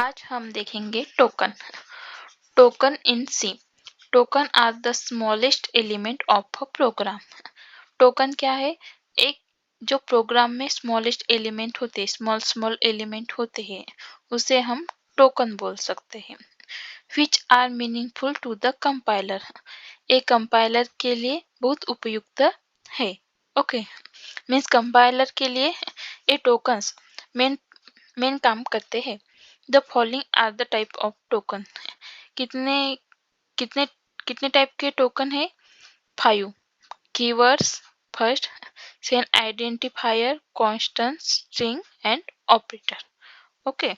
आज हम देखेंगे token. Token in C. Token are the smallest element of a program. Token क्या है? एक जो प्रोग्राम में स्मॉलेस्ट एलिमेंट होते हैं, स्मॉल स्मॉल एलिमेंट होते हैं, उसे हम टोकन बोल सकते हैं। Which are meaningful to the compiler. एक कंपाइलर के लिए बहुत उपयुक्त है। ओके, मीन्स कंपाइलर के लिए ये टोकन्स मेन मेन काम करते हैं। The following are the type of token. कितने कितने कितने टाइप के टोकन है? 5 कीवर्ड्स फर्स्ट, सेन identifier, constant, string and operator. Okay,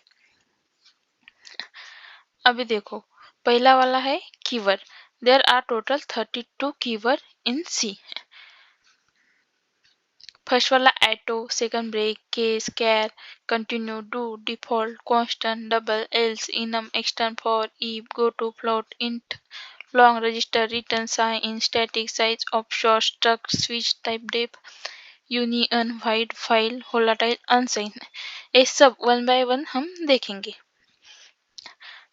अभी देखो, पहला वाला है keyword. There are total 32 keyword in C. First वाला auto, second break, case, char, continue, do, default, constant, double, else, enum, extern, for, if, go to, float, int, long, register, return, sign, in, static, size, offshore, struct, switch, typedef, union, void, file, volatile, unsigned. ये सब one by one हम देखेंगे।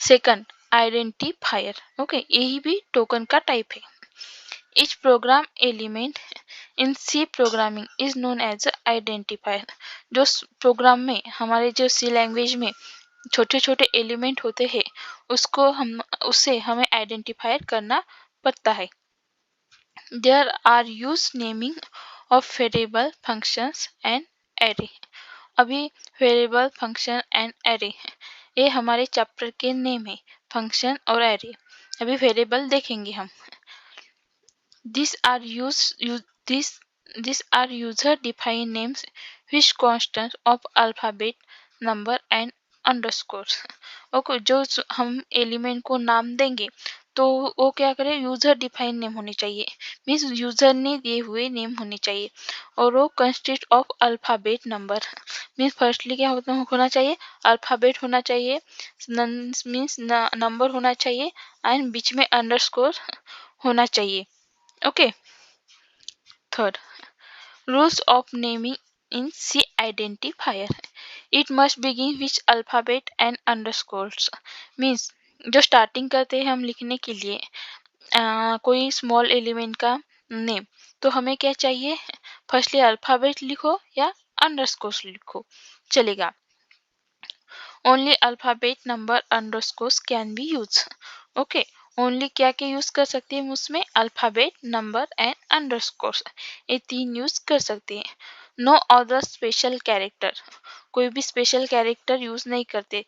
Second, identifier. Okay, यही भी token का type है। Each program element in C programming is known as identifier। जो programme में, हमारे जो सी लैंग्वेज में छोटे छोटे एलिमेंट होते हैं, उससे हमें आइडेंटिफायर करना पड़ता है। There are use naming of variable, functions and array। अभी वेरिएबल, फंक्शन एंड एरे, ये हमारे चैप्टर के नेम है, फंक्शन और एरे। अभी वेरिएबल देखेंगे हम। These are user-defined names which consist of alphabet, number and underscores। Okay, जो हम एलिमेंट को नाम देंगे तो वो क्या करे, यूजर डिफाइन नेम होने चाहिए, मीन्स यूजर ने दिए हुए नेम होने चाहिए। और वो consist of alphabet, number, means firstly क्या होना चाहिए, अल्फाबेट होना चाहिए, मीन्स नंबर होना चाहिए, एंड बीच में अंडरस्कोर होना चाहिए। Okay. Third, rules of naming in C identifier. It must begin with alphabet and underscores। Means जो स्टार्टिंग करते हैं हम लिखने के लिए कोई स्मॉल एलिमेंट का नेम, तो हमें क्या चाहिए, फर्स्टली अल्फाबेट लिखो या अंडरस्कोर्स लिखो, चलेगा। Only alphabet, number, underscores can be use. Okay, only क्या क्या यूज कर सकते हैं उसमें, अल्फाबेट, नंबर एंड अंडरस्कोर्स, ये 3 यूज कर सकते हैं। नो अदर स्पेशल कैरेक्टर, कोई भी स्पेशल कैरेक्टर यूज नहीं करते,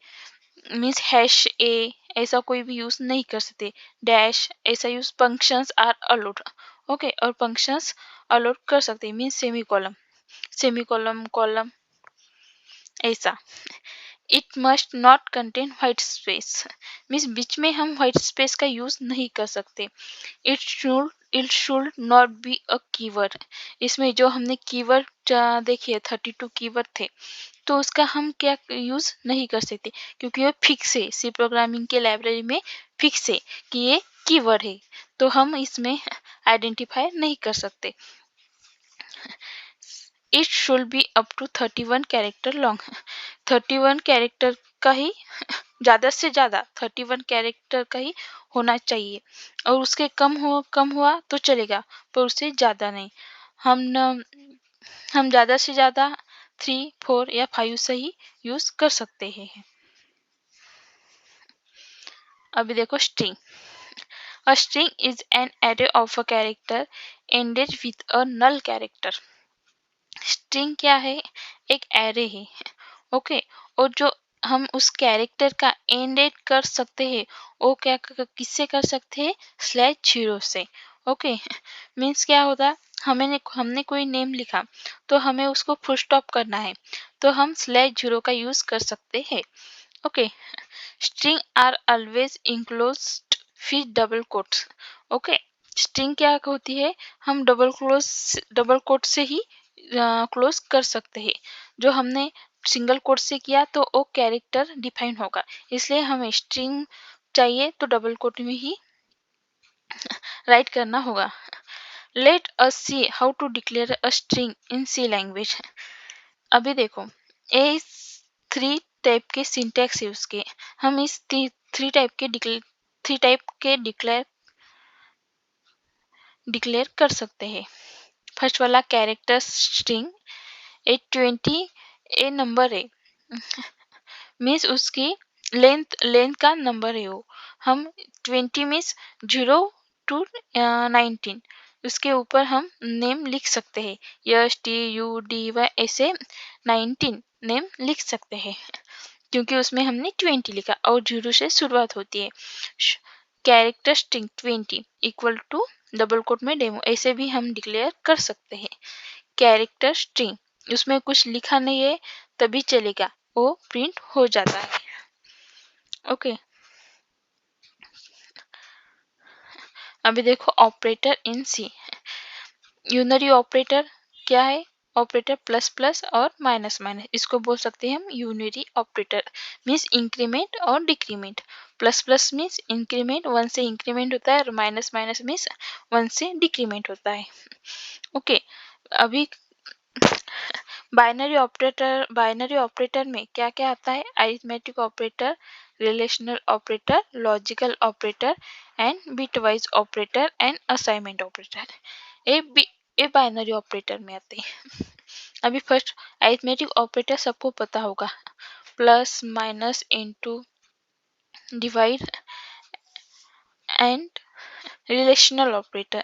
मीन्स हैश ए ऐसा कोई भी यूज नहीं कर सकते, डैश ऐसा use, functions are allowed. Okay, और फंक्शंस अलाउड कर सकते हैं, मीन्स सेमी कॉलम, कॉलम ऐसा। It must not contain white space, means बीच में हम व्हाइट स्पेस का यूज नहीं कर सकते। It should not be a keyword. इसमें जो हमने कीवर्ड देखिए 32 कीवर्ड थे, तो उसका हम क्या यूज नहीं कर सकते, क्योंकि ये फिक्स है, सी प्रोग्रामिंग के लाइब्रेरी में फिक्स है कि ये कीवर्ड है, तो हम इसमें आइडेंटिफाई नहीं कर सकते। It should be up to 31 character long. 31 character का ही ज़्यादा से ज़्यादा 31 कैरेक्टर का ही होना चाहिए, और उसके कम हुआ तो चलेगा, पर उससे ज़्यादा नहीं। हम ज़्यादा से ज़्यादा 3, 4 या 5 से ही यूज़ कर सकते हैं। अभी देखो string. A string is an array of a character ended with a null character. String क्या है, एक एरे है। ओके, और जो हम उस कैरेक्टर का एंडेड कर सकते हैं, वो क्या किससे कर सकते हैं, /0 से। ओके, मीन्स क्या होता, हमने कोई नेम लिखा, तो हमें उसको फुल स्टॉप करना है, तो हम /0 का यूज कर सकते हैं। Okay, string are always enclosed with double quotes. Okay, string क्या होती है, हम डबल कोट से ही क्लोज कर सकते हैं। जो हमने सिंगल कोट से किया तो वो कैरेक्टर डिफाइन होगा, इसलिए हमें स्ट्रिंग चाहिए तो डबल कोट में ही राइट करना होगा। Let us see how to declare a string in C language. अभी देखो, ए 3 टाइप के सिंटैक्स यूज किए। हम इस थ्री टाइप के डिक्लेयर कर सकते हैं। फर्स्ट वाला कैरेक्टर स्ट्रिंग, ए 20 ए नंबर है, मीन्स उसकी लेंथ का नंबर है वो। हम 20 मीन्स 0 to 19, उसके ऊपर हम नेम लिख सकते हैं, STUDY ऐसे 19 नेम लिख सकते हैं, क्योंकि उसमें हमने 20 लिखा और 0 से शुरुआत होती है। Character string 20 equal to double quote में डेमो, ऐसे भी हम डिक्लेयर कर सकते हैं। कैरेक्टर स्ट्रिंग, उसमें कुछ लिखा नहीं है तभी चलेगा, वो प्रिंट हो जाता है। ओके, अभी देखो ऑपरेटर इन सी। यूनरी ऑपरेटर क्या है? ऑपरेटर प्लस प्लस और माइनस माइनस, इसको बोल सकते हैं हम यूनरी ऑपरेटर, मीन्स इंक्रीमेंट और decrement. Plus plus means increment, 1 से इंक्रीमेंट होता है, और माइनस माइनस मीन्स 1 से डिक्रीमेंट होता है। ओके, अभी बाइनरी ऑपरेटर में क्या क्या आता है? Arithmetic operator, relational operator, logical operator and bitwise operator and assignment operator, ये बाइनरी ऑपरेटर में आते हैं। अभी फर्स्ट अरिथमेटिक ऑपरेटर सबको पता होगा, plus minus into divide and relational operator,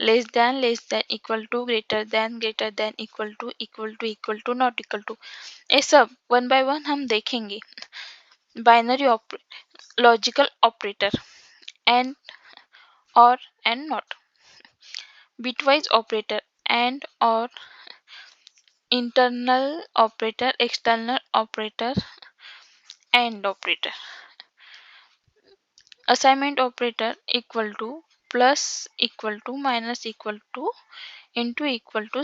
less than equal to greater than equal to not equal to, ये सब वन बाय वन हम देखेंगे। बाइनरी लॉजिकल ऑपरेटर, एंड, और and not, bitwise operator, and और, internal operator, external operator, and operator, assignment operator equal to, plus equal to, minus equal to, into equal to,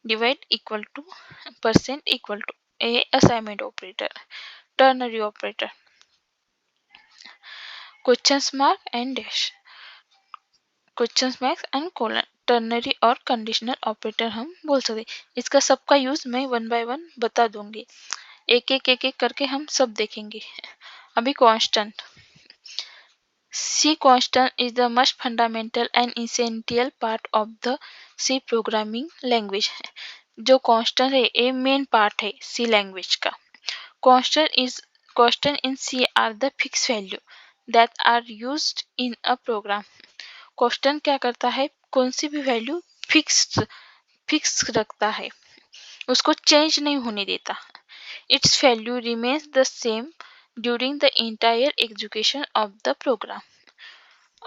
divide equal to, percent equal to, a assignment operator. Ternary operator, question mark and dash, question mark and colon, ternary और conditional operator हम बोल सकते। इसका सबका use मैं one by one बता दूंगी, एक करके हम सब देखेंगे। अभी constant, C constant is the most fundamental and essential part of the C programming language। जो constant है ये मेन पार्ट है C लैंग्वेज का। Constant in C are the fixed value that are used in a program। constant क्या करता है? कौन सी भी वैल्यू फिक्स रखता है, उसको चेंज नहीं होने देता। Its value remains the same during the entire execution of the program।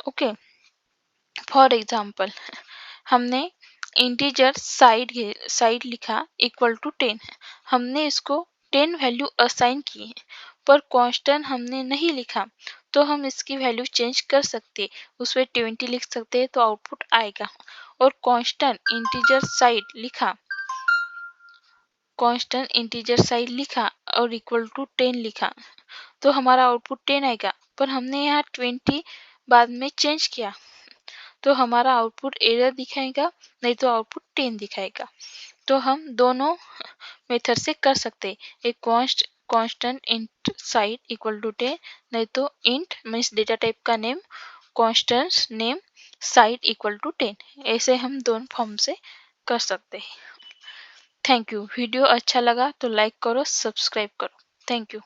Okay, for example हमने इंटीजर साइड लिखा इक्वल टू 10, हमने इसको 10 वैल्यू असाइन की है, पर कांस्टेंट हमने नहीं लिखा, तो हम इसकी वैल्यू चेंज कर सकते, उसमें 20 लिख सकते हैं तो आउटपुट आएगा। और कांस्टेंट इंटीजर साइड लिखा और इक्वल टू 10 लिखा तो हमारा आउटपुट 10 आएगा, पर हमने यहाँ 20 बाद में चेंज किया तो हमारा आउटपुट एरर दिखाएगा, नहीं तो आउटपुट 10 दिखाएगा। तो हम दोनों मेथड से कर सकते हैं, एक constant int size equal to 10, नहीं तो इंट मीन्स डेटा टाइप का name, constant name size equal to 10, ऐसे हम दोनों फॉर्म से कर सकते हैं। Thank you. वीडियो अच्छा लगा तो लाइक करो, सब्सक्राइब करो। Thank you.